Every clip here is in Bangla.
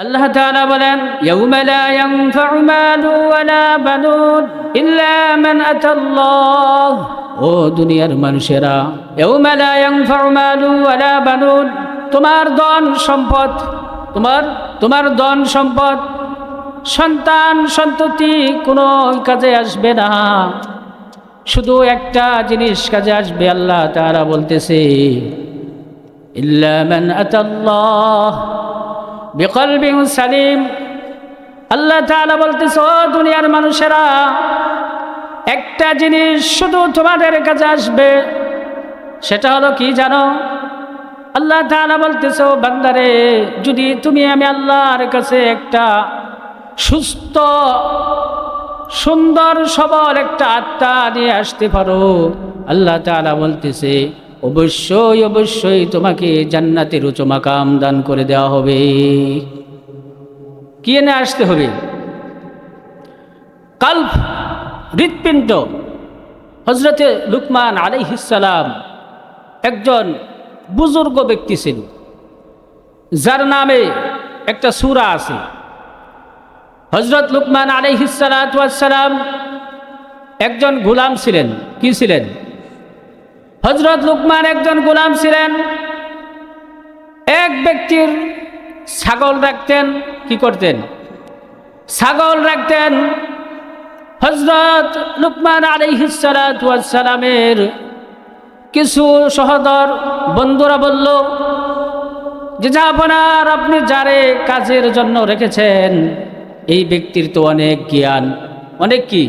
আল্লাহ তাআলা বলেন ইয়াউমা লা ইয়ানফাউ মালু ওয়ালা বানুন ইল্লা মান আতাল্লাহ। ও দুনিয়ার মানুষেরা, ইয়াউমা লা ইয়ানফাউ মালু ওয়ালা বানুন, তোমার ধন সম্পদ, তোমার ধন সম্পদ, সন্তান সন্ততি কোনো কাজে আসবে না। শুধু একটা জিনিস কাজে আসবে। আল্লাহ তাআলা বলতেছে ইল্লা মান আতাল্লাহ বিকলবিন সালিম। আল্লাহ তাআলা বলতেছে ও দুনিয়ার মানুষেরা, একটা জিনিস শুধু তোমাদের কাছে আসবে, সেটা হলো কি জানো? আল্লাহ তাআলা বলতেছে ও বান্দারে, যদি তুমি আমি আল্লাহর কাছে একটা সুস্থ সুন্দর সবল একটা আত্মা নিয়ে আসতে পারো, আল্লাহ তাআলা বলতেছে অবশ্যই অবশ্যই তোমাকে জান্নাতের উচ্চ মাকাম দান করে দেওয়া হবে। কি এনে আসতে হবে? কাল্ব, হৃৎপিণ্ড। হযরতে লুকমান আলাইহিস সালাম একজন বুজুর্গ ব্যক্তি ছিল, যার নামে একটা সূরা আছে। হযরত লুকমান আলাইহিস সালাম একজন গোলাম ছিলেন। কি ছিলেন? হযরত লুকমান একজন গোলাম ছিলেন। এক ব্যক্তির ছাগল রাখতেন। কি করতেন? ছাগল রাখতেন। হযরত লুকমান আলাইহিস সালামের কিছু সহদর বন্ধুরা বলল যে আপনার আপনি যারে কাজের জন্য রেখেছেন, এই ব্যক্তির তো অনেক জ্ঞান, অনেক কি,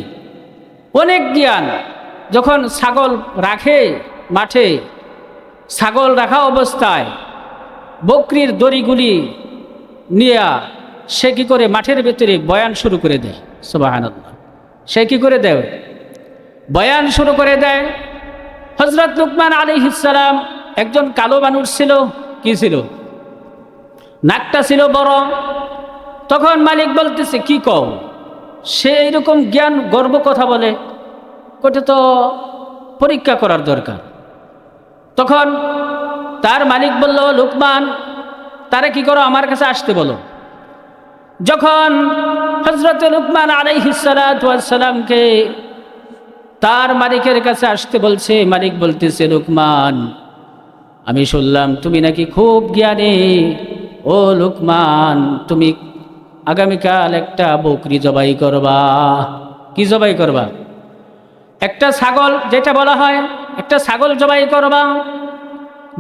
অনেক জ্ঞান। যখন ছাগল রাখে মাঠে, ছাগল রাখা অবস্থায় বকরির দড়িগুলি নিয়ে সে কি করে মাঠের ভেতরে বয়ান শুরু করে দেয়। সুবহানাল্লাহ। সে কি করে দেয়? বয়ান শুরু করে দেয়। হযরত লুকমান আলাইহিস সালাম একজন কালো মানুষ ছিল। কি ছিল? নাকটা ছিল বড়। তখন মালিক বলতেছে কি কও, সে এইরকম জ্ঞান গর্ব কথা বলে, কোটা তো পরীক্ষা করার দরকার। তখন তার মালিক বলল লুকমান, তারা কি করো, আমার কাছে আসতে বলো। যখন হযরত লুকমান আলাইহিস সালামকে তার মালিকের কাছে আসতে বলছে, মালিক বলতেছে লুকমান, আমি শুনলাম তুমি নাকি খুব জ্ঞানী। ও লুকমান, তুমি আগামীকাল একটা বকরি জবাই করবা। কি জবাই করবা? একটা ছাগল, যেটা বলা হয় একটা ছাগল জবাই করবা।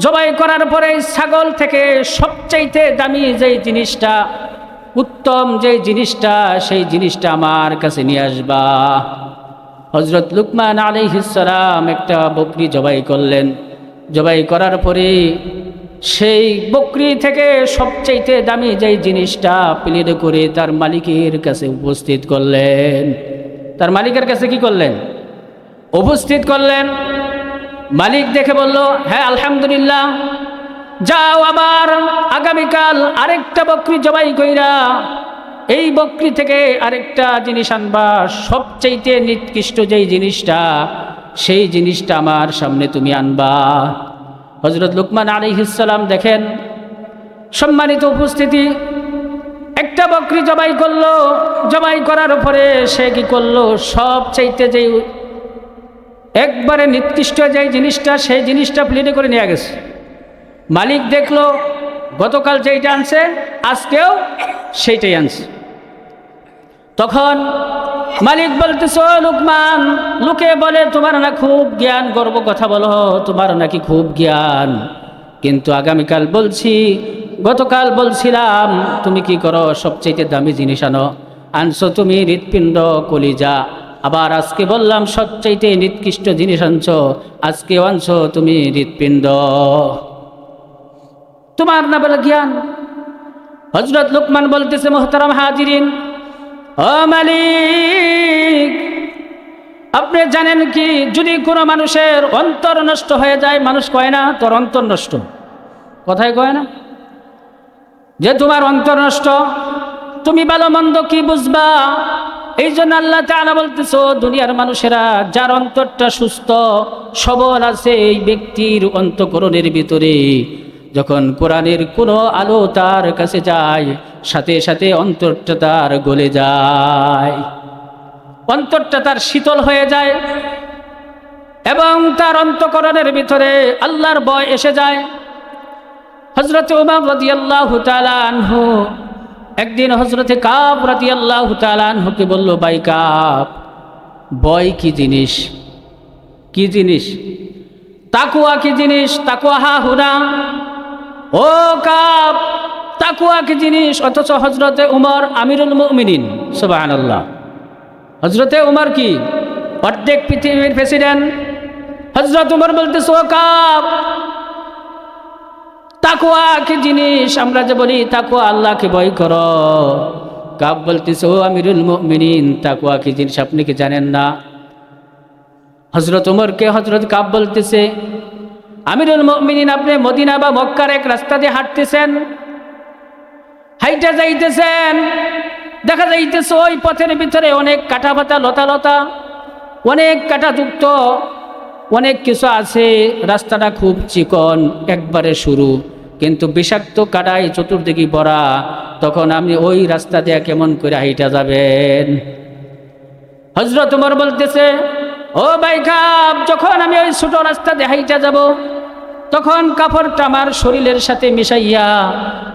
জবাই করার পরে ছাগল থেকে সবচাইতে দামি যেই জিনিসটা, উত্তম যেই জিনিসটা, সেই জিনিসটা আমার কাছে নিয়ে আসবা। হযরত লুকমান আলাইহিস সালাম একটা বকরি জবাই করলেন। জবাই করার পরে সেই বকরি থেকে সবচাইতে দামি যেই জিনিসটা প্লেটে করে তার মালিকের কাছে উপস্থিত করলেন। তার মালিকের কাছে কি করলেন? উপস্থিত করলেন। মালিক দেখে বলল, হ্যাঁ আলহামদুলিল্লাহ, যাও আবার আগামীকাল আরেকটা বকরি জবাই কইরা এই বকরি থেকে আরেকটা জিনিস আনবা। সবচাইতে নিকৃষ্ট যেই জিনিসটা, সেই জিনিসটা আমার সামনে তুমি আনবা। হযরত লুকমান আলাইহিস সালাম দেখেন, সম্মানিত উপস্থিতি, একটা বকরি জবাই করলো। জবাই করার পরে সে কি করলো, সবচাইতে যেই একবারে নিকৃষ্ট যেই জিনিসটা, সেই জিনিসটা প্লেটে করে নিয়ে গেছে। মালিক দেখলো গতকাল যেইটা আনছে আজকেও সেইটাই আনছে। তখন মালিক বলতেছে ও লুকমান, লোকে বলে তোমার না খুব জ্ঞান, গর্ব কথা বলো, তোমার নাকি খুব জ্ঞান, কিন্তু আগামীকাল বলছি, গতকাল বলছিলাম তুমি কি করো, সবচেয়ে দামি জিনিস আনছো তুমি হৃৎপিণ্ড, কলিজা। আবার আজকে বললাম সবচাইতে নিকৃষ্ট জিনিস আনছো, আজকেও আনছো তুমি হৃৎপিণ্ড। তোমার না বলে জ্ঞান। হযরত লুকমান বলতেছে মুহতারাম হাজিরিন, ও মালিক, আপনি জানেন কি, যদি কোনো মানুষের অন্তর নষ্ট হয়ে যায়, মানুষ কয় না তোর অন্তর নষ্ট, কথায় কয় না যে তোমার অন্তর নষ্ট, তুমি ভালো মন্দ কি বুঝবা? এই জন্য আল্লাহ তাআলা বলতেছো দুনিয়ার মানুষেরা, যার অন্তরটা সুস্থ সবল আছে, এই ব্যক্তির অন্তঃকরণের ভিতরে যখন কোরআনের কোনো আলো তার কাছে যায় সাথে সাথে অন্তরটা তার গলে যায়, অন্তরটা তার শীতল হয়ে যায় এবং তার অন্তঃকরণের ভিতরে আল্লাহর ভয় এসে যায়। হযরত ওমর রাদিয়াল্লাহু তাআলা আনহু একদিন হযরতে কাব রাদিয়াল্লাহু তাআলা আনহুকে বলল, ভাই কাব, ভয় কি জিনিস? কি জিনিস? তাকওয়া কি জিনিস? তাকওয়া হা হুনা। ও কাব, তাকওয়া কি জিনিস? অথচ হযরতে উমর আমিরুল মুমিনিন, সুবহানাল্লাহ। হযরতে উমর কি অর্ধেক পৃথিবীর প্রেসিডেন্ট। হযরত উমর বলতেছে, ও কাব, তাকওয়া কি জিনিস? আমরা যে বলি তাকওয়া আল্লাহকে ভয় করো। কাব বলতেছে, ও আমিরুল মুমিনিন, তাকওয়া কি জিনিস আপনি কি জানেন না? হযরত উমরকে হযরত কাব বলতেছে, আমিরুল মুমিনিন, আপনি মদিনা বা মক্কার এক রাস্তা দিয়ে হাঁটতেছেন, হাইটা যাইতেছেন, দেখা যাইতেছে ওই পথের ভিতরে অনেক কাটা পাতা, লতা লতা, অনেক কাটাযুক্ত অনেক কিছু আছে। রাস্তাটা খুব চিকন, একবারে শুরু, কিন্তু বিষাক্ত কাটায় চতুর্দিকে ভরা। তখন আপনি ওই রাস্তা দিয়ে কেমন করে হাইটা যাবেন? হযরত উমর বলতেছে, ও ভাই কাব, যখন আমি ওই ছোট রাস্তা দিয়ে হাইটা যাব, তখন কাপড়টা আমার শরীরের সাথে মিশাইয়া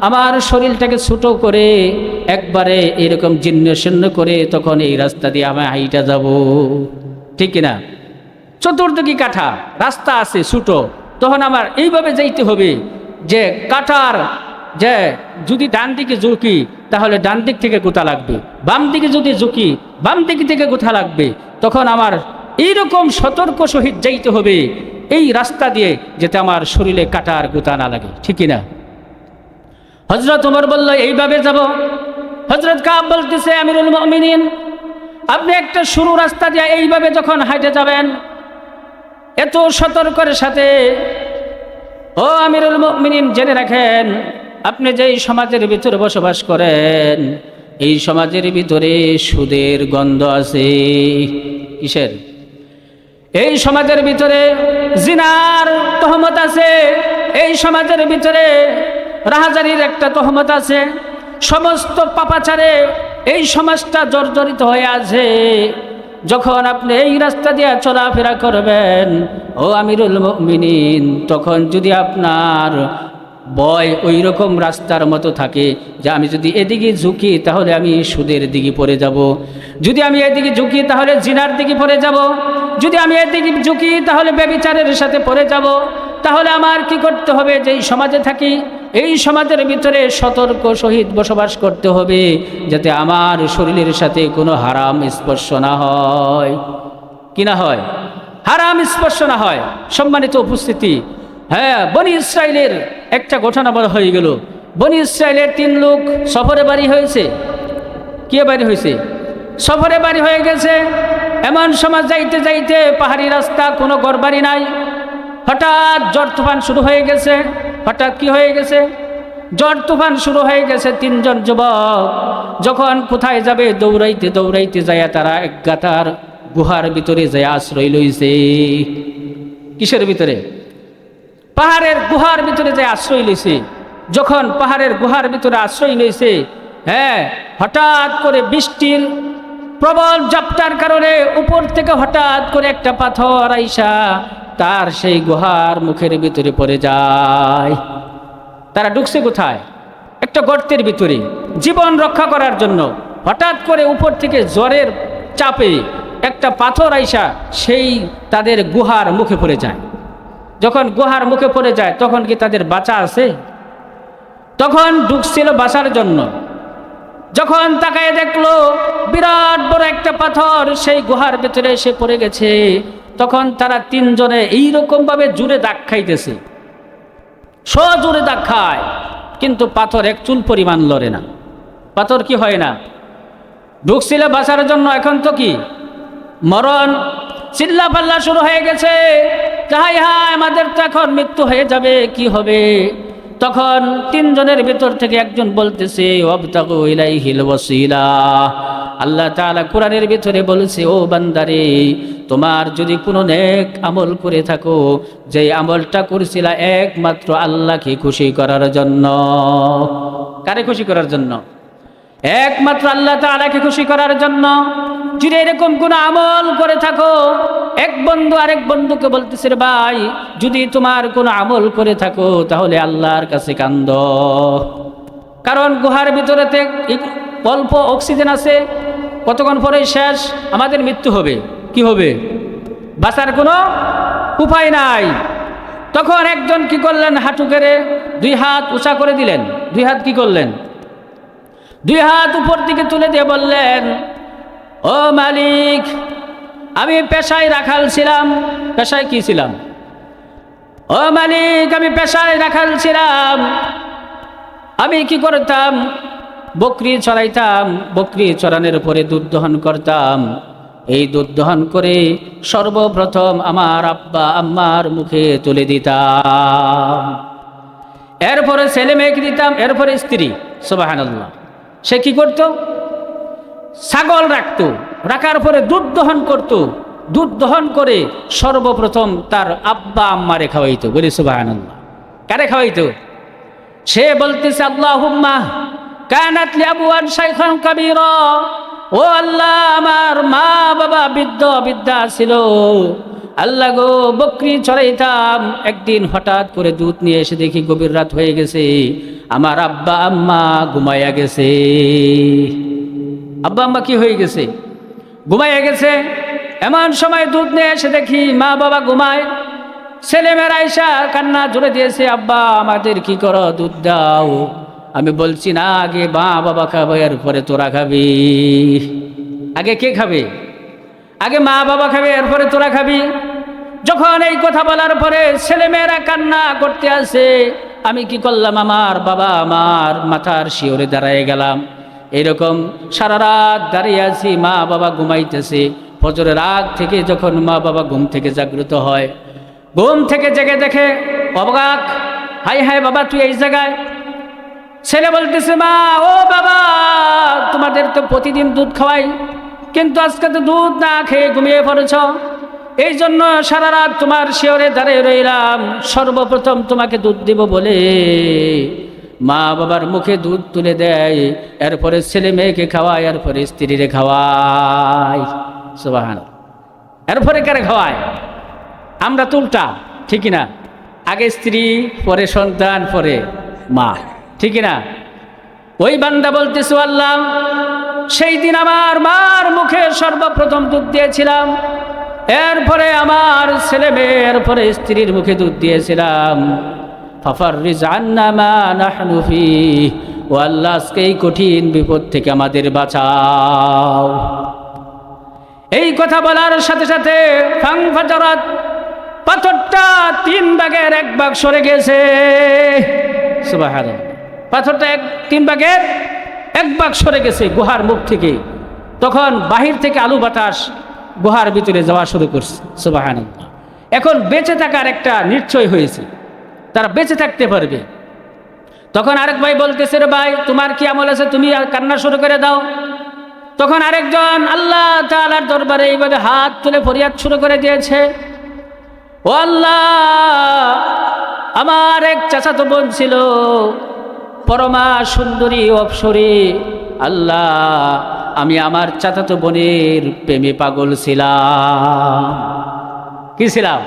আমার শরীরটাকে ছোট করে একবারে এরকম জীর্ণ শীর্ণ করে তখন এই রাস্তা দিয়ে আমি হাইটা যাব, ঠিক কিনা? চতুর্দিকে কাঠা, রাস্তা আছে ছোট, তখন আমার এইভাবে যাইতে হবে যে কাটার যে যদি ডান দিকে ঝুঁকি তাহলে ডান দিক থেকে গোথা লাগবে, বাম দিকে যদি ঝুঁকি বাম দিক থেকে গোথা লাগবে। তখন আমার এইরকম সতর্ক সহিত যাইতে হবে এই রাস্তা দিয়ে, যাতে আমার শরীরে কাটার গোথা না লাগে, ঠিক কিনা? হযরত ওমর বলল, এইভাবে যাব। হযরত কাব বলতেছে, আমিরুল মুমিনিন, আপনি একটা সরু রাস্তা দিয়ে এইভাবে যখন হাঁটে যাবেন, এত সতর্কের সাথে, ও আমিরুল মুমিনিন, জেনে রাখেন, আপনি যেই সমাজের ভিতরে বসবাস করেন, এই সমাজের ভিতরে সুদের গন্ধ আছে। কিসের? এই সমাজের ভিতরে জিনার তহমত আছে, এই সমাজের ভিতরে রাহাজারির একটা তহমত আছে, সমস্ত পাপাচারে এই সমাজটা জর্জরিত হয়ে আছে। যখন আপনি এই রাস্তা দিয়ে চলাফেরা করবেন, ও আমিরুল মুমিনিন, তখন যদি আপনার ভয় ওই রকম রাস্তার মতো থাকে যে আমি যদি এদিকে ঝুঁকি তাহলে আমি সুদের দিকে পড়ে যাব, যদি আমি এদিকে ঝুঁকি তাহলে জিনার দিকে পড়ে যাব, যদি আমি এদিকে ঝুঁকি তাহলে ব্যভিচারের সাথে পড়ে যাব, তাহলে আমার কি করতে হবে? যেই সমাজে থাকি এই সমাজের ভিতরে সতর্ক সহিত বসবাস করতে হবে, যাতে আমার শরীরের সাথে কোনো হারাম স্পর্শ না হয়। কি না হয়? হারাম স্পর্শ না হয়। সম্মানিত উপস্থিতি, হ্যাঁ, বনি ইসরায়েলের একটা ঘটনা বলা হয়ে গেল। বনি ইসরায়েলের 3 লোক সফরে বাড়ি হয়েছে। কে বাড়ি হয়েছে? সফরে বাড়ি হয়ে গেছে। এমন সময় যাইতে যাইতে পাহাড়ি রাস্তা, কোনো ঘরবাড়ি নাই। হঠাৎ ঝড় তুফান শুরু হয়ে গেছে। হঠাৎ কি হয়ে গেছে? ঝড় তুফান শুরু হয়ে গেছে। 3 জন যুবক যখন কোথায় যাবে, দৌড়াইতে দৌড়াইতে যায় তারা এক গাতার গুহার ভিতরে যায় আশ্রয় লইছে। কিসের ভিতরে? পাহাড়ের গুহার ভিতরে যায় আশ্রয় লইছে। যখন পাহাড়ের গুহার ভিতরে আশ্রয় লইছে, হ্যাঁ, হঠাৎ করে বৃষ্টির প্রবল ঝাপটার কারণে উপর থেকে হঠাৎ করে একটা পাথর আইসা তার সেই গুহার মুখের ভিতরে পড়ে যায়। তারা ঢুকছে কোথায়? একটা গর্তের ভিতরে। জীবন রক্ষা করার জন্য হঠাৎ করে উপর থেকে জ্বরের চাপে একটা পাথর আইসা সেই তাদের গুহার মুখে পড়ে যায়। যখন গুহার মুখে পড়ে যায় তখন কি তাদের বাঁচা আছে? তখন ঢুকছিল বাঁচার জন্য। যখন তাকায় দেখলো বিরাট বড় একটা পাথর সেই গুহার ভেতরে এসে পড়ে গেছে, তখন তারা 3 জনে এইরকম ভাবে জুড়ে দাগ খাইতেছে, সজোরে দাগ খায়, কিন্তু পাথর এক চুল পরিমাণ লড়ে না। পাথর কি হয় না? ঢুকছিল বাঁচার জন্য, এখন তো কি মরণ। চিল্লা পাল্লা শুরু হয়ে গেছে, হাই হাই, আমাদের তো এখন মৃত্যু হয়ে যাবে, কি হবে? তখন 3 জনের ভিতর থেকে একজন বলতেছে, ওয়াবতাগু ইলাইহিল ওয়াসিলা, আল্লাহ তাআলা কোরআনের ভিতরে বলেছে, ও বান্দারে, তোমার যদি কোনো নেক আমল করে থাকো, যে আমলটা করেছিলা একমাত্র আল্লাহকে খুশি করার জন্য। কারে খুশি করার জন্য? একমাত্র আল্লাহ তাআলাকে খুশি করার জন্য। যদি এরকম কোনো আমল করে থাকো, এক বন্ধু আরেক বন্ধুকে বলতেছে, রে ভাই, যদি তোমার কোনো আমল করে থাকো তাহলে আল্লাহর কাছে কান্দো। কারণ গুহার ভিতরেতে অল্প অক্সিজেন আছে, কতক্ষণ পরে শেষ, আমাদের মৃত্যু হবে। কি হবে? বাঁচার কোনো উপায় নাই। তখন একজন কি করলেন? হাঁটু গেড়ে 2 হাত উঁচা করে দিলেন। 2 হাত কি করলেন? 2 হাত উপর দিকে তুলে দিয়ে বললেন, ও মালিক, আমি পেশায় রাখাল ছিলাম। পেশায় কি ছিলাম? ও মালিক, আমি পেশায় রাখাল ছিলাম। আমি কি করতাম? বকরি চড়াইতাম। বকরি চড়ানোর পরে দুধ দহন করতাম। এই দুধ দহন করে সর্বপ্রথম আমার আব্বা আম্মার মুখে তুলে দিতাম। এরপরে ছেলে মেয়েকে দিতাম, এরপরে স্ত্রী। সুবহানাল্লাহ। সে কি করত? ছাগল রাখত, রাখার পরে দুধ দহন করত। দুধ দহন করে সর্বপ্রথম তার আব্বা আম্মারে খাওয়াইতো। বলি সুবহানাল্লাহ। কারে খাওয়াইতো? সে বলতেছে, আল্লাহুম্মা কানাত লি আবওয়ান শাইখান কাবীরা। ও আল্লাহ, আমার মা বাবা বৃদ্ধা ছিল। আল্লাহ গো, বকরি চড়াইতাম। একদিন হঠাৎ করে দুধ নিয়ে এসে দেখি গভীর রাত হয়ে গেছে, আমার আব্বা আম্মা ঘুমাইয়া গেছে। আব্বা আম্মা কি হয়ে গেছে? ঘুমাইয়া গেছে। এমন সময় দুধ নিয়ে এসে দেখি মা বাবা ঘুমায়। ছেলেমেয়েরা আইসা কান্না জুড়ে দিয়েছে, আব্বা আমাদের কি করো, দুধ দাও। আমি বলছি, না, আগে মা বাবা খাবে, এরপরে তোরা খাবি। আগে কে খাবে? আগে মা বাবা খাবে, এরপরে তোরা খাবি। যখন এই কথা বলার পরে ছেলেমেয়েরা কান্না করতে আসে, আমি কি করলাম? আমার বাবা আমার মাথার শিওরে দাঁড়ায় গেলাম। এইরকম সারা রাত দাঁড়িয়ে আছি, মা বাবা ঘুমাইতেছে। ফজরের আগ থেকে যখন মা বাবা ঘুম থেকে জাগ্রত হয়, ঘুম থেকে জেগে দেখে অবাক, হাই হাই বাবা, তুই এই জায়গায়? ছেলে বলতেছে, মা, ও বাবা, তোমাদের তো প্রতিদিন দুধ খাওয়াই, কিন্তু আজকে তো দুধ না খেয়ে ঘুমিয়ে পড়েছ। এই জন্য সারা রাত তোমার শিওরে দাঁড়িয়ে রইলাম। সর্বপ্রথম তোমাকে দুধ দিব বলে মা বাবার মুখে দুধ তুলে দেয়, এরপরে ছেলে মেয়েকে খাওয়ায়, এরপরে স্ত্রীরে খাওয়ায়। সুবহানাল্লাহ। এরপরে কারে খাওয়ায়? আমরা তো উল্টা, ঠিক না? আগে স্ত্রী, পরে সন্তান, পরে মা, ঠিক না? ওই বান্দা বলতেছে, আল্লাহ, সেই দিন আমার মার মুখে সর্বপ্রথম দুধ দিয়েছিলাম, এরপরে আমার ছেলে মেয়ের পরে স্ত্রীর মুখে দুধ দিয়েছিলাম। ফাফাররিজ আন্না মা নাহনু ফিহি। ও আল্লাহ, আজকে এই কঠিন বিপদ থেকে আমাদের বাঁচাও। এই কথা বলার সাথে সাথে ফাংফাজারাত, পাথরটা 3 ভাগের 1 ভাগ সরে গেছে। সুবহানাল্লাহ। পাথরটা 3 ভাগের 1 ভাগ সরে গেছে গুহার মুখ থেকে। তখন বাহির থেকে আলু বাতাস গুহার ভিতরে যাওয়া শুরু করছে। সুবহানাল্লাহ। এখন বেঁচে থাকার একটা নিশ্চয় হয়েছে, তারা বেঁচে থাকতে পারবে। তখন আরেক ভাই বলতেছে, রে ভাই, তোমার কি আমল আছে, তুমি কান্না শুরু করে দাও। তখন আরেকজন আল্লাহ তাআলার দরবারে এইভাবে হাত তুলে ফরিয়াদ শুরু করে দিয়েছে, ও আল্লাহ, আমার এক চাচাতো বোন ছিল, পরমা সুন্দরী অপ্সরী। আল্লাহ, আমি আমার চাচাতো বোনের প্রেমে পাগল ছিলাম। কি ছিলাম?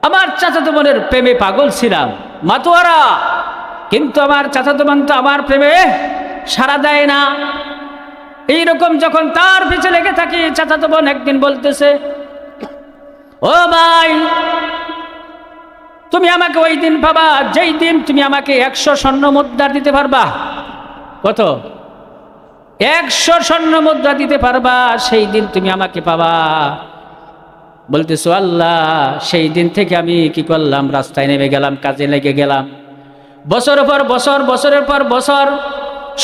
আমার চাচাতো বোনের প্রেমে পাগল ছিলাম, মাতোয়ারা। কিন্তু আমার চাচাতো বোন তো আমার প্রেমে সাড়া দেয় না। এইরকম যখন তার পিছে লেগে থাকি, চাচাতো বোন একদিন বলতেছে, ও ভাই, তুমি আমাকে ওই দিন পাবা যেই দিন তুমি আমাকে 100 স্বর্ণ মুদ্রা দিতে পারবা। কত? 100 স্বর্ণ মুদ্রা দিতে পারবা, সেই দিন তুমি আমাকে পাবা। বলতেছো, আল্লাহ, সেই দিন থেকে আমি কি করলাম? রাস্তায় নেমে গেলাম, কাজে লেগে গেলাম। বছরের পর বছর, বছরের পর বছর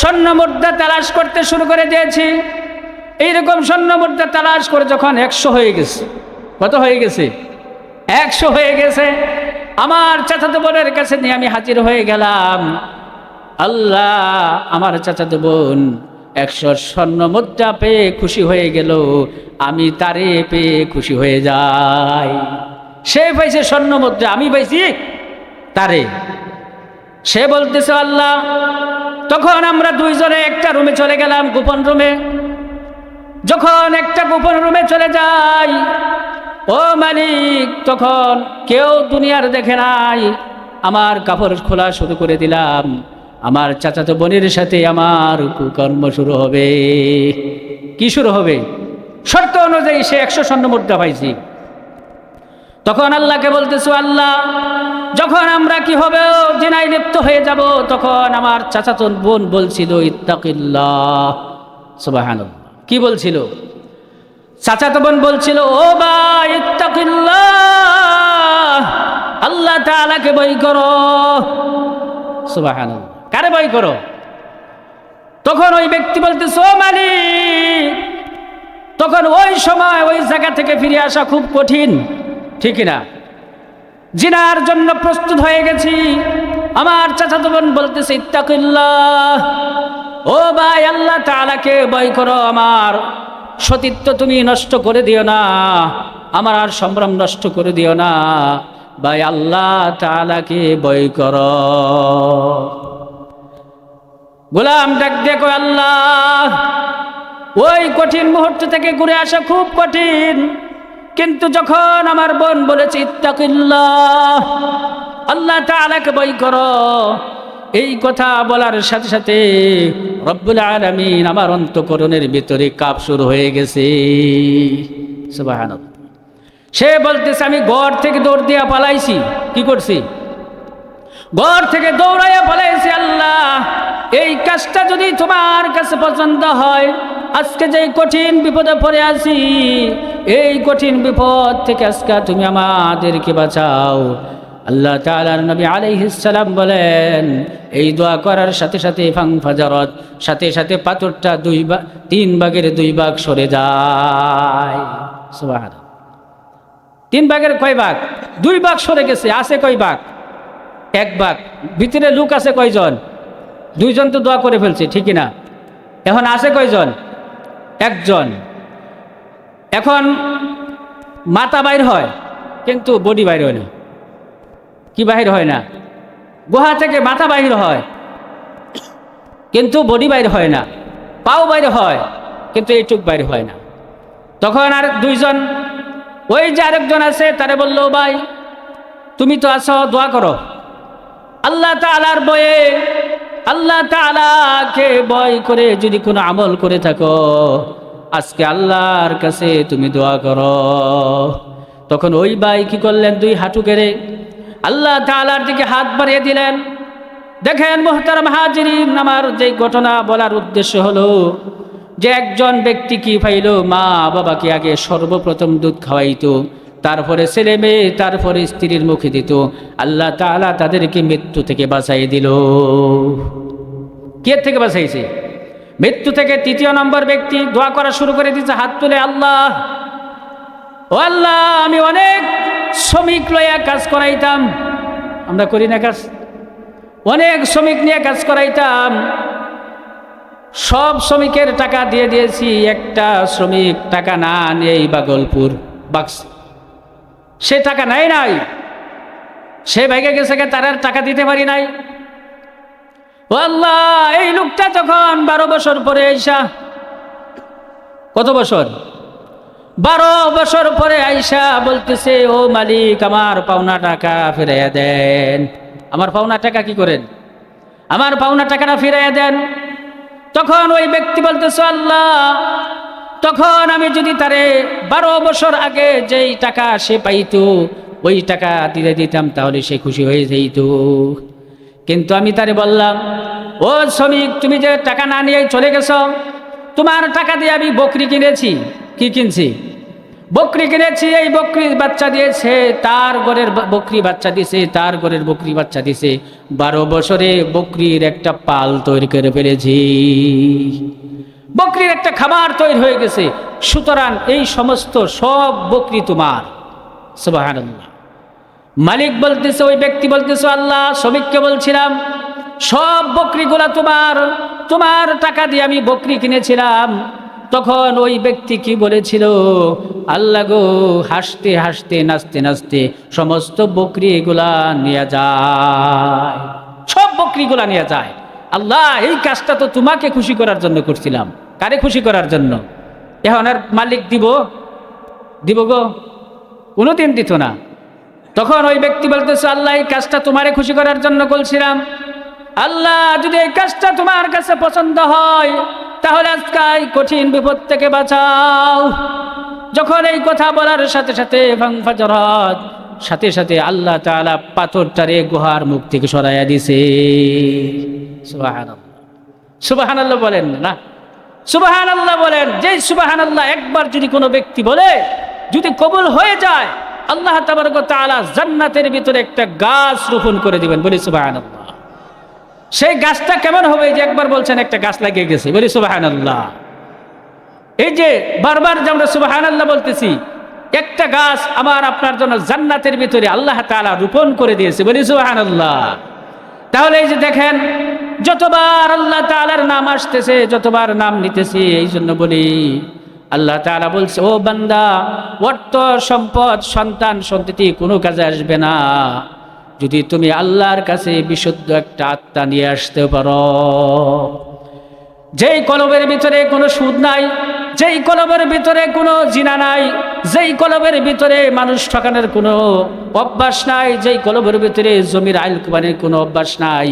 স্বর্ণ মুদ্রা তালাশ করতে শুরু করে দিয়েছি। এইরকম স্বর্ণ মুদ্রা তালাশ করে যখন 100 হয়ে গেছে, কত হয়ে গেছে? 100 হয়ে গেছে। আমার চাচাতো বোনের কাছে নিয়ে আমি হাজির হয়ে গেলাম। আল্লাহ, আমার চাচাতো বোন 100 স্বর্ণ মুদ্রা পেয়ে খুশি হয়ে গেল, আমি তারে পেয়ে খুশি হয়ে যাই। সে পাইছে স্বর্ণ মুদ্রা, আমি পাইছি তারে। সে বলতেছে আল্লাহ, তখন আমরা দুইজনে একটা রুমে চলে গেলাম, গোপন রুমে। যখন একটা গোপন রুমে চলে যাই, ও মালিক, তখন কেউ দুনিয়ার দেখে নাই, আমার কাপড় খোলা শুরু করে দিলাম। আমার চাচাতো বোনের সাথে আমার কুকর্ম শুরু হবে। কি শুরু হবে? শর্ত অনুযায়ী সে 100 স্বর্ণ মুদ্রা পাইছি। তখন আল্লাহকে বলতেছো, আল্লাহ, যখন আমরা কি হবে জিনায় লিপ্ত হয়ে যাব, তখন আমার চাচাতো বোন বলছিল ইত্তাকিল্লাহ। সুবহানাল্লাহ। কি বলছিল? চাচাতো বোন বলছিল, ও ভাই, ইত্তাকিল্লাহ, আল্লাহ তাআলাকে ভয় করো। সুবহানাল্লাহ। কারে ভয় করো? তখন ওই ব্যক্তি বলতেছে, ও মালিক, তখন ওই সময় ওই জায়গা থেকে ফিরে আসা খুব কঠিন, ঠিক না? জিনার জন্য প্রস্তুত হয়ে গেছি। আমার চাচাতো বোন বলতেছে ইত্তাকিল্লাহ, ও ভাই, আল্লাহ তাআলাকে ভয় করো, আমার সতীত্ব তুমি নষ্ট করে দিও না, আমার আর সম্ভ্রম নষ্ট করে দিও না, ভাই, আল্লাহ তাআলাকে ভয় করো। গোলাম ডাক দেখো, আল্লাহ, ওই কঠিন মুহূর্ত থেকে ঘুরে আসা খুব কঠিন, কিন্তু যখন আমার বোন বলেছে ইত্তাকিল্লাহ, আল্লাহ তাআলাকে ভয় করো, এই কথা বলার সাথে সাথে রব্বুল আলামিন আমার অন্তঃকরণের ভিতরে কাঁপ শুরু হয়ে গেছে। সুবহানাল্লাহ। সে বলতেছে, আমি ঘর থেকে দৌড় দিয়া পালাইছি। কি করছি? ঘর থেকে দৌড়াইয়া পালাইছি। আল্লাহ, এই কাজটা যদি তোমার কাছে পছন্দ হয়, আজকে যে কঠিন বিপদে পড়ে আছি, এই কঠিন বিপদ থেকে আজকে তুমি আমাদেরকে বাঁচাও। আল্লাহ তাআলার নবী আলাইহিস সালাম বলেন, এই দোয়া করার সাথে সাথে ফাংফাজারত, সাথে সাথে পাথরটা 3 ভাগের 2 ভাগ সরে যায়। সুবহানাল্লাহ। 3 ভাগের কয় ভাগ? 2 ভাগ সরে গেছে। আছে কয় ভাগ? 1 ভাগ। ভিতরে লোক আছে কয়জন? 2 জন তো দোয়া করে ফেলছে, ঠিক না? এখন আছে কয়জন? 1 জন। এখন মাথা বাইর হয়, কিন্তু বডি বাইর হয় না। কি বাহির হয় না? গুহা থেকে মাথা বাহির হয়, কিন্তু বডি বাইর হয় না। পাও বাইর হয়, কিন্তু এইটুক বাইর হয় না। তখন আর 2 জন, ওই যে আরেকজন আছে, তারে বললো, ভাই, তুমি তো আছো, দোয়া করো। আল্লাহ তাআলার ভয়ে, আল্লাহ তাআলাকে ভয় করে যদি কোনো আমল করে থাকো, আজকে আল্লাহর কাছে তুমি দোয়া করো। তখন ওই ভাই কি করলেন? 2 হাঁটু গেড়ে আল্লাহ তাআলার দিকে হাত বাড়িয়ে দিলেন। দেখেন মুহতারাম হাজিরিন, আমার যে ঘটনা বলার উদ্দেশ্য হলো যে একজন ব্যক্তি কি পাইল, মা বাবাকে আগে সর্বপ্রথম দুধ খাওয়াইতো, তারপরে ছেলে মেয়ে, তারপরে স্ত্রীর মুখে দিত। আল্লাহ তাআলা তাদেরকে মৃত্যু থেকে বাঁচাই দিল। কে থেকে বাঁচাইছে? মৃত্যু থেকে। 3 নম্বর ব্যক্তি দোয়া করা শুরু করে দিয়েছে, হাত তুলে, আল্লাহ, ও আল্লাহ, আমি অনেক শ্রমিক লইয়া কাজ করাইতাম। আমরা করি না কাজ? অনেক শ্রমিক নিয়ে কাজ করাইতাম, সব শ্রমিকের টাকা দিয়ে দিয়েছি, একটা শ্রমিক টাকা না নেই বাগলপুর বাক্স, সে টাকা নাই, সে ভেগে গেছে, তার আর টাকা দিতে পারি নাই। ও আল্লাহ, এই লোকটা যখন 12 বছর পরে আইসা, কত বছর? 12 বছর পরে আইসা বলতেছে, ও মালিক, আমার পাওনা টাকা ফিরাইয়া দেন। আমার পাওনা টাকা কি করেন? আমার পাওনা টাকাটা ফিরাইয়া দেন। তখন ওই ব্যক্তি বলতেছে, আল্লাহ, তখন আমি যদি তারে 12 বছর আগে যেই টাকা সে পাইতো, ওই টাকা দিয়ে দিতাম, তাহলে সে খুশি হয়ে যেত। কিন্তু আমি তারে বললাম, ও শ্রমিক, তুমি যে টাকা না নিয়ে চলে গেছো, তোমার টাকা দিয়ে আমি বকরি কিনেছি। কি কিনছি? বকরি কিনেছি। এই বকরির বাচ্চা দিয়েছে, তার ঘরের বকরি বাচ্চা দিছে, তার ঘরের বকরি বাচ্চা দিছে। 12 বছরে বকরির একটা পাল তৈরি করে ফেলেছি, বকরির একটা খামার তৈরি হয়ে গেছে। সুতরাং এই সমস্ত সব বকরি তোমার। সুবহানাল্লাহ। মালিক বলতেছে, ওই ব্যক্তি বলতেছে, আল্লাহ, শ্রমিককে বলছিলাম, সব বকরিগুলা তোমার, তোমার টাকা দিয়ে আমি বকরি কিনেছিলাম। তখন ওই ব্যক্তি কি বলেছিল, আল্লাহ গো, হাসতে হাসতে নাচতে নাচতে সমস্ত বকরিগুলা নিয়ে যায়, সব বকরিগুলা নিয়ে যায়। আল্লাহ, এই কাজটা তো তোমাকে খুশি করার জন্য করছিলাম। কারে খুশি করার জন্য? এখন আর মালিক দিব গো? কোনোদিন দিত না। তখন ওই ব্যক্তি বলতেছে, আল্লাহ, এই কাজটা তোমারে খুশি করার জন্য করছিলাম। আল্লাহ, যদি এই কাজটা তোমার কাছে পছন্দ হয় তাহলে আজকে এই কঠিন বিপদ থেকে বাঁচাও। যখন এই কথা বলার সাথে সাথে ফাংফাজরাত, সাথে সাথে আল্লাহ তাআলা পাথরটারে গুহার মুখ থেকে সরাইয়া দিছে। সুবহানাল্লাহ, সুবহানাল্লাহ বলেন না? সুবহানাল্লাহ বলেন। যেই সুবহানাল্লাহ একবার যদি কোনো ব্যক্তি বলে, যদি কবুল হয়ে যায়, আল্লাহ তাবারক ওয়া তাআলা জান্নাতের ভিতরে একটা গাছ রোপণ করে দিবেন। বলি সুবহানাল্লাহ। সেই গাছটা কেমন হবে? যে একবার বলছেন একটা গাছ লাগিয়ে গেছে। বলি সুবহানাল্লাহ। এই যে বারবার যে আমরা সুবহানাল্লাহ বলতেছি, একটা গাছ আমার আপনার জন্য জান্নাতের ভিতরে আল্লাহ তাআলা রোপণ করে দিয়েছে। বলি সুবহানাল্লাহ। তাহলে এই যে দেখেন, যতবার আল্লাহ তাআলার নাম আসতেছে, যতবার নাম নিতেছি, এই জন্য বলি আল্লাহ তাআলা বলছে, ও বান্দা, অর্থ সম্পদ সন্তান সন্ততি কোনো কাজে আসবে না যদি তুমি আল্লাহর কাছে বিশুদ্ধ একটা আত্মা নিয়ে আসতে পারো। যেই কলবের ভিতরে কোনো সুদ নাই, যেই কলবের ভিতরে কোনো জিনা নাই, যেই কলবের ভিতরে মানুষ ঠকানোর কোনো অভ্যাস নাই, যেই কলবের ভিতরে জমির আইল কুরবানির কোনো অভ্যাস নাই,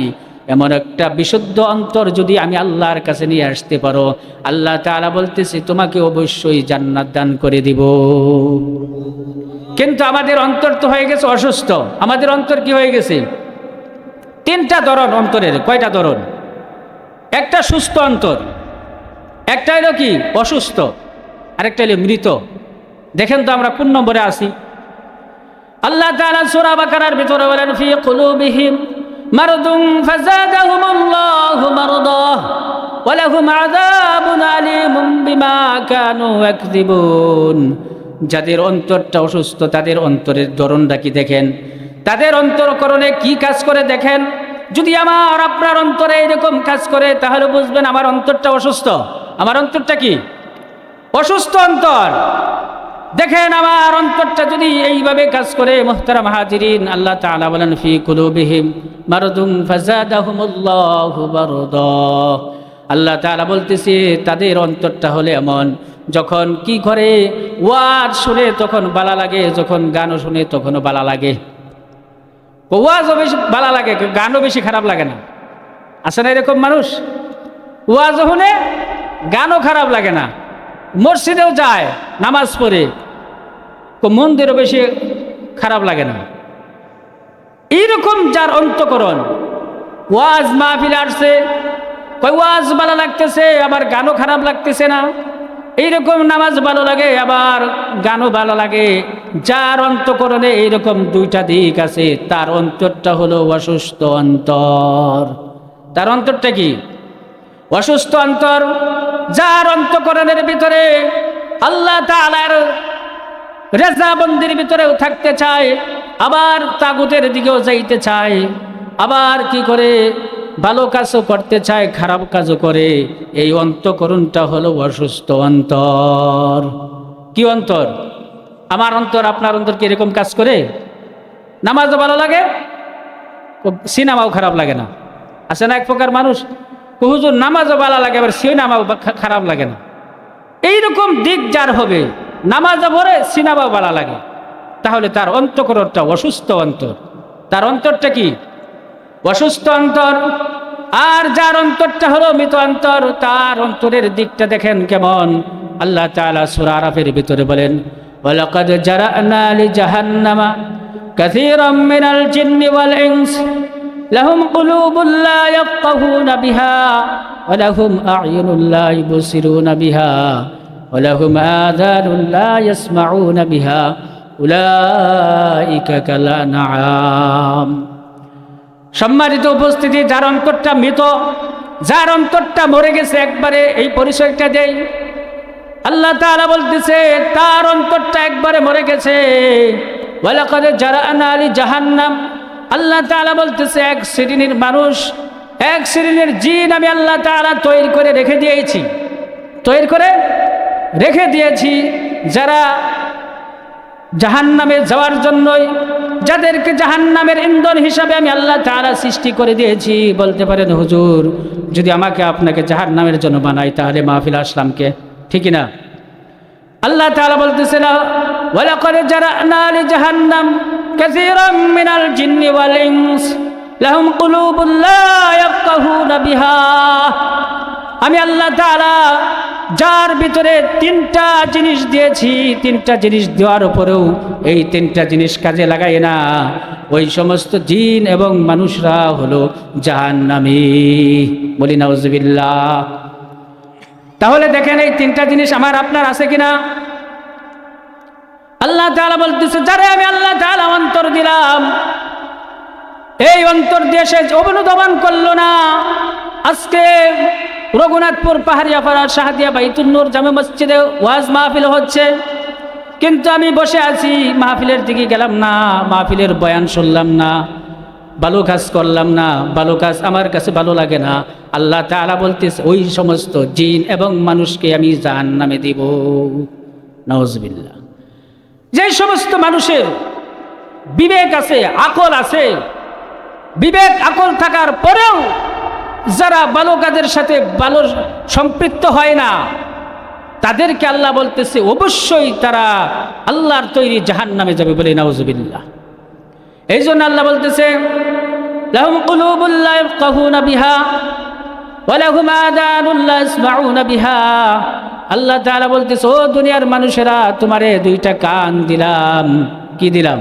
এমন একটা বিশুদ্ধ অন্তর যদি আমি আল্লাহর কাছে নিয়ে আসতে পারো, আল্লাহ তাআলা বলতেছে তোমাকে অবশ্যই জান্নাত দান করে দিব। কিন্তু আমাদের অন্তর তো হয়ে গেছে অসুস্থ। আমাদের অন্তর কি হয়ে গেছে? তিনটা ধরন অন্তরের। কয়টা ধরন? একটা সুস্থ অন্তর, একটা হলো কি অসুস্থ, আরেকটা হলো মৃত। দেখেন তো আমরা কোন নম্বরে আছি? আল্লাহ তাআলা সূরা বাকারার ভিতরে বলেন, ফি কুলুবিহিম মারদুন ফাযাদাহুমুল্লাহু মারদা ওয়া লাহুম আযাবুন আলীমুম বিমা কানু ইয়াকযিবুন। যাদের অন্তরটা অসুস্থ, তাদের অন্তরের ধরনটা কি দেখেন, তাদের অন্তরকরণে কি কাজ করে দেখেন। যদি আমার আপনার অন্তরে এরকম কাজ করে, তাহলে বুঝবেন আমার অন্তরটা অসুস্থ। আমার অন্তরটা কি অসুস্থ অন্তর। দেখেন আমার অন্তরটা যদি এইভাবে কাজ করে, মুহতারাম হাজিরিন, আল্লাহ তাআলা বলেন, ফি কুলুবিহিম মারদুন ফাযাদাহুমুল্লাহু মারদা। আল্লাহ তাআলা বলতেছে তাদের অন্তরটা হলে এমন, যখন কি করে ওয়াজ শুনে তখন ভালো লাগে, যখন গানও শুনে তখনও ভালো লাগে। ওয়াজও বেশি ভালো লাগে, গানও বেশি খারাপ লাগে না। আছে না এরকম মানুষ? ওয়াজও শুনে গানও খারাপ লাগে না, মসজিদেও যায় নামাজ পড়ে, মন্দিরও বেশি খারাপ লাগে না। এইরকম যার অন্তঃকরণ, ওয়াজ মাহফিল আসছে, কই ওয়াজ ভালো লাগতেছে, আবার গানও খারাপ লাগতেছে না। এইরকম নামাজ ভালো লাগে, আবার গানও ভালো লাগে। যার অন্তঃকরণে এইরকম দুইটা দিক আছে, তার অন্তরটা হলো অসুস্থ অন্তর। তার অন্তরটা কি অসুস্থ অন্তর। যার অন্তঃকরণের ভিতরে আল্লাহ তাআলার রেজাবন্দির ভিতরেও থাকতে চায়, আবার তাগুতের দিকেও যাইতে চায়, আবার কি করে ভালো কাজও করতে চায়, খারাপ কাজও করে। এই অন্তঃকরণটা হলো অসুস্থ অন্তর। কি অন্তর? আমার অন্তর, আপনার অন্তর কি এরকম কাজ করে? নামাজও ভালো লাগে, সিনেমাও খারাপ লাগে না। আছে না এক প্রকার মানুষ, হুজুর নামাজও ভালো লাগে, আবার সিনেমাও খারাপ লাগে না। এইরকম দিক যার হবে, নামাজও পড়ে সিনেমাও ভালো লাগে, তাহলে তার অন্তঃকরণটা অসুস্থ অন্তর। তার অন্তরটা কি অসুস্থ অন্তর। আর যার অন্তরটা হলো মৃত অন্তর, তার অন্তরের দিকটা দেখেন কেমন। আল্লাহ তাআলা সূরা আরাফের ভিতরে বলেন, ওয়ালাকাদ জারা'না লিজাহান্নামা কাসীরাম মিনাল জিন্নি ওয়াল ইনস লাহুম কুলুবুন লা ইয়াফকাহুনা বিহা ওয়া লাহুম আ'য়ুনুন লা ইবসিরুনা বিহা ওয়া লাহুম আযানুন লা ইয়াসমাউনা বিহা উলাইকা কাল আনআম। সম্মানিত উপস্থিতি, যার অন্তরটা মৃত, যার অন্তরটা মরে গেছে একবারে, এই পরিচয়টা দেই। আল্লাহ তাআলা বলতেছে তার অন্তরটা একবারে মরে গেছে। ওয়ালাকাদ জারা'না লিজাহান্নাম, আল্লাহ তাআলা বলতেছে এক শ্রেণীর মানুষ এক শ্রেণীর জিন আমি আল্লাহ তাআলা তৈরি করে রেখে দিয়েছি যারা জাহান্নামে যাওয়ার জন্যই, যাদেরকে জাহান্নামের ইন্ধন হিসাবে আমি আল্লাহ তাআলা সৃষ্টি করে দিয়েছি। বলতে পারেন হুজুর, যদি আমাকে আপনাকে জাহান্নামের জন্য বানাই তাহলে মাহফিল আসলামকে, ঠিক না? আল্লাহ তাআলা বলতেছেন ওয়ালাকাদ জারানা লিজাহান্নাম কাসীরাম মিনাল জিন্নি ওয়াল ইনস লাহুম কুলুবুন লা ইয়াফকাহুনা বিহা। আমি আল্লাহ তাআলা যার ভিতরে তিনটা জিনিস দিয়েছি, তিনটা জিনিস দেওয়ার উপরেও এই তিনটা জিনিস কাজে লাগায় না, ওই সমস্ত জিন এবং মানুষরা হলো জাহান্নামী। বলি নাউজুবিল্লাহ। তাহলে দেখেন এই তিনটা জিনিস আমার আপনার আছে কিনা? আল্লাহ তাআলা বলতেছে যারে আমি আল্লাহ তাআলা অন্তর দিলাম, এই অন্তর দিয়ে সে অবলুদমান করলো না। আজকে রঘুনাথপুর পাহাড়িয়াপাড়া শাহাদিয়া বাইতুন নূর জামে মসজিদে ওয়াজ মাহফিল হচ্ছে, কিন্তু আমি বসে আছি, মাহফিলের দিকে গেলাম না, মাহফিলের বয়ান শুনলাম না, ভালো কাজ করলাম না, ভালো কাজ আমার কাছে ভালো লাগে না। আল্লাহ তাআলা বলতেছে ওই সমস্ত জিন এবং মানুষকে আমি জাহান্নামে দিব। নাউজুবিল্লাহ। যে সমস্ত মানুষের বিবেক আছে, আকল আছে, বিবেক আকল থাকার পরেও যারা ভালো কাজের সাথে ভালো সম্পৃক্ত হয় না, তাদেরকে আল্লাহ বলতেছে অবশ্যই তারা আল্লাহর তৈরি জাহান্নামে যাবে। বলে নাউজুবিল্লাহ। এই জন্য আল্লাহ বলতেছে লাহুম কুলুবুন লা ইয়াফকাহুনা বিহা ওয়া লাহুম আযানুন লা ইয়াসমাউনা বিহা। আল্লাহ তাআলা বলতেছে ও দুনিয়ার মানুষেরা, তোমারে দুইটা কান দিলাম। কি দিলাম?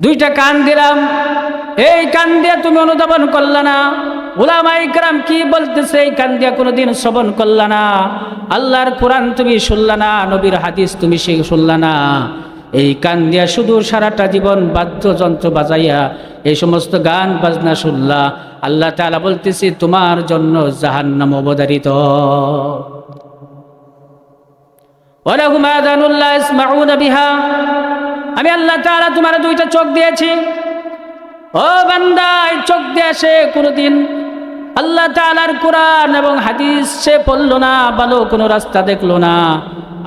দুইটা কান দিলাম। এই কান দিয়ে তুমি অনুধাবন করলা না। উলামায়ে কেরাম কি বলতেছে, এই কান দিয়ে কোনোদিন শ্রবণ করলা না, আল্লাহর কোরআন তুমি শুনলা না, নবীর হাদিস তুমি শুনলা না। এই কান দিয়া শুধু সারাটা জীবন বাদ্যযন্ত্র বাজাইয়া এই সমস্ত গান বাজনা শুনলা। আল্লাহ তাআলা বলতেছে তোমার জন্য জাহান্নাম অবধারিত। ওয়ালাহুম আযানুন লা ইয়াসমাউনা বিহা। আমি আল্লাহ তাআলা তোমার দুইটা চোখ দিয়েছি। ও বান্দা, এই চোখ দিয়ে সে কোনোদিন আল্লাহ তাআলার কোরআন এবং হাদিস সে পড়লো না, ভালো কোনো রাস্তা দেখলো না।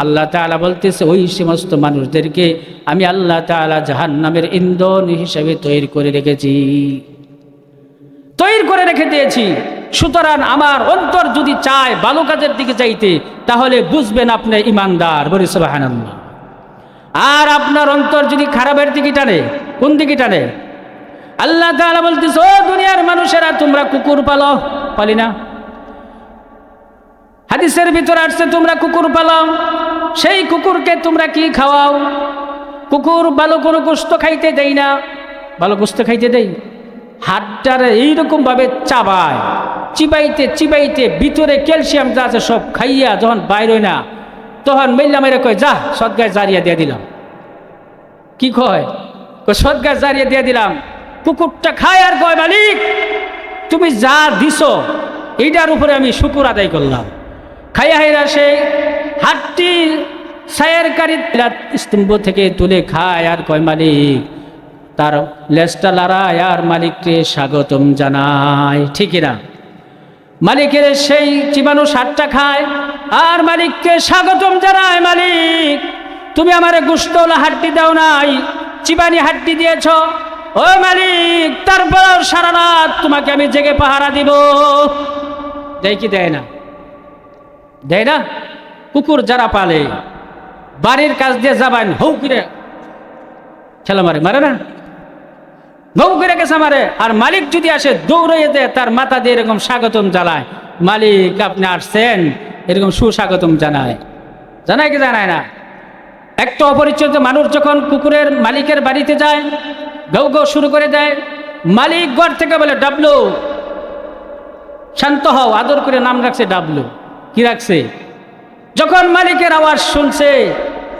আল্লাহ তাআলা বলতেছে ওই সমস্ত মানুষদেরকে আমি আল্লাহ তাআলা জাহান্নামের ইন্ধন হিসেবে তৈরি করে রেখে দিয়েছি। সুতরাং আমার অন্তর যদি চায় ভালো কাজের দিকে যাইতে, তাহলে বুঝবেন আপনি ইমানদার। বলি সুবহানাল্লাহ। আর আপনার অন্তর যদি খারাপের দিকে টানে, কোন দিকে টানে? আল্লাহ তাআলা বলতেছে ও দুনিয়ার মানুষেরা, তোমরা কুকুর পালো, পালি না? হাদিসের ভিতরে আসছে তোমরা কুকুর পালো, সেই কুকুরকে তোমরা কি খাওয়াও? কুকুর ভালো কোনো গোশত খাইতে দেই না। ভালো গোশত খাইতে দেই? হাড্ডারে এইরকম ভাবে চাবায়, চিবাইতে ভিতরে ক্যালসিয়াম যা আছে সব খাইয়া যখন বাইর হয় না, তখন মেল্লা মেরে কয় যা সদগায় জারিয়া দিয়ে দিলাম। কি কয়? সদগায় জারিয়া দিয়ে দিলাম। কুকুরটা খায় আর কয় মালিক তুমি যা দিছো এইটার উপরে আমি শুকর আদায় করলাম। খাইয়া হাইরা সে হাড্ডি ছায়ের কারি স্তম্ভ থেকে তুলে খায় আর কয় মালিক, তার লেজটা লড়ায় আর মালিককে স্বাগতম জানায়। ঠিক না? মালিকের সেই চিবানো সারটা খায় আর মালিককে স্বাগতম জানায়, মালিক তুমি আমারে গোশতওয়ালা হাড্ডি দাও নাই, চিবানি হাড্ডি দিয়েছ। ও মালিক, তারপর সারা রাত তোমাকে আমি জেগে পাহারা দিব। দেয় কি দেয় না? দেয় না? কুকুর যারা পালে বাড়ির কাজ দিয়ে যাবেন হৌ করে ছেলে মারে না, হৌ করে গেছে মারে। আর মালিক যদি আসে দৌড়িয়ে দেয়, তার মাথা দিয়ে এরকম স্বাগতম জানায়, মালিক আপনি আসছেন, এরকম সুস্বাগতম জানায় কি জানায় না? একটা অপরিচিত মানুষ যখন কুকুরের মালিকের বাড়িতে যায়, গৌ গৌ শুরু করে দেয়, মালিক ঘর থেকে বলে ডাবলু, শান্ত হও, আদর করে নাম রাখছে ডাবলু। কি রাখছে? যখন মালিকের আওয়াজ শুনছে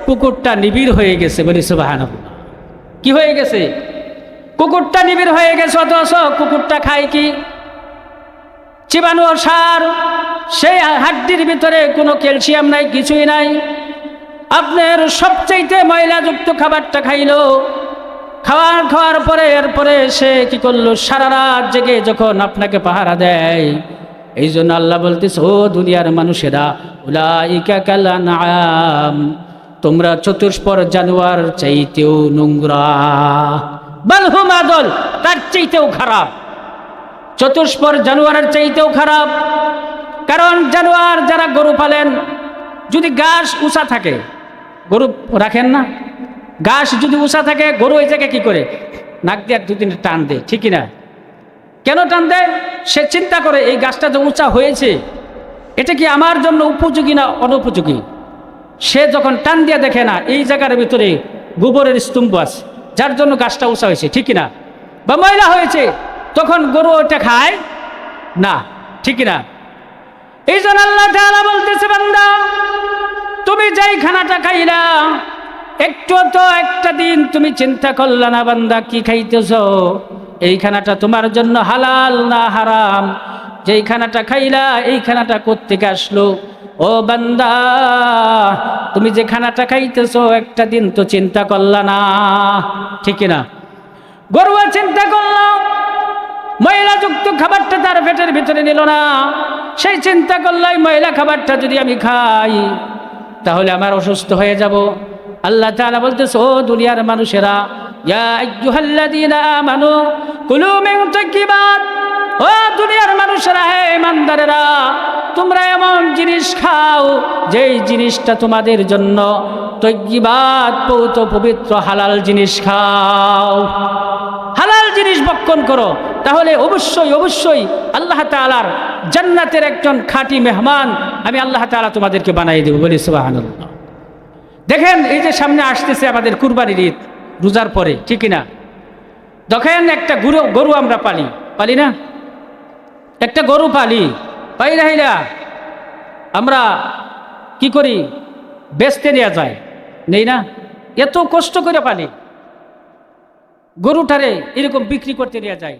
কুকুরটা নিবিড় হয়ে গেছে। বলি সুবহানাল্লাহ। কি হয়ে গেছে? কুকুরটা নিবিড় হয়ে গেছে। অথচ কুকুরটা খায় কি? চিবানো সার। সেই হাড্ডির ভিতরে কোনো ক্যালসিয়াম নাই, কিছুই নাই। আপনার সবচাইতে ময়লাযুক্ত খাবারটা খাইলো, খাওয়ার পরে এরপরে সে কি করলো, সারা রাত জেগে যখন আপনাকে পাহারা দেয়। এই জন্য আল্লাহ বলতেছে, ও দুনিয়ার মানুষেরা, উলাইকা কাল আনআম, তোমরা চতুষ্পদ জানোয়ার চাইতেও নোংরা, বাল হুম আদল, তার চাইতেও খারাপ, চতুষ্পদ জানোয়ারের চাইতেও খারাপ। কারণ জানোয়ার যারা গরু পালেন, যদি ঘাস উঁচা থাকে, গরু রাখেন না, ঘাস যদি উঁচা থাকে, গরু ওই জায়গায় কি করে, নাক দিয়ে দুদিন টান দেয়, ঠিক না? কেন টান দেয়? সে চিন্তা করে এই গাছটা যে উঁচা হয়েছে, এটা কি আমার জন্য উপযোগী না অনুপযোগী। সে যখন টান দিয়ে দেখে না এই জায়গার ভিতরে গোবরের স্তম্ভ আছে, যার জন্য গাছটা উঁচা হয়েছে, ঠিক না, বা ময়লা হয়েছে, তখন গরু ওটা খায় না, ঠিক না? এই জন্য আল্লাহ তাআলা বলতেছে, বান্দা তুমি যেই খানাটা খাইলা, একটু তো একটা দিন তুমি চিন্তা করলা না বান্দা কি খাইতেছ, এই খানাটা তোমার জন্য হালাল না হারাম? যেই খানাটা খাইলা এই খানাটা কোত্থেকে আসলো? ও বান্দা, তুমি যে খানাটা খাইতেছ একটা দিন তো চিন্তা করলা না, ঠিক না? গরুয়া চিন্তা করলো, ময়লাযুক্ত খাবারটা তার পেটের ভিতরে নিল না, সেই চিন্তা করলো এই ময়লা খাবারটা যদি আমি খাই তাহলে আমার অসুস্থ হয়ে যাব। আল্লাহ তাআলা বলতেছে, ও দুনিয়ার মানুষেরা, ইয়া আইয়ুহাল্লাযীনা আমানু কুলু মিন তাইয়্যিবাত, ও দুনিয়ার মানুষেরা, হে ইমানদারেরা, তোমরা এমন জিনিস খাও যেই জিনিসটা তোমাদের জন্য তাইয়্যিবাত, পবিত্র হালাল জিনিস খাও, হালাল জিনিস ভক্ষণ করো, তাহলে অবশ্যই অবশ্যই আল্লাহ তাআলার জান্নাতের একজন খাঁটি মেহমান আমি আল্লাহ তাআলা তোমাদেরকে বানিয়ে দেব। বলি সুবহানাল্লাহ। দেখেন, এই যে সামনে আসতেছে আমাদের কুরবানির ঈদ, রোজার পরে, ঠিক না? দেখেন একটা গরু আমরা পালি না, একটা গরু পালি রাহিলা আমরা কি করি, বেচতে নেওয়া যায়, নেই না? এত কষ্ট করে পালি, গরুটারে এরকম বিক্রি করতে নেওয়া যায়।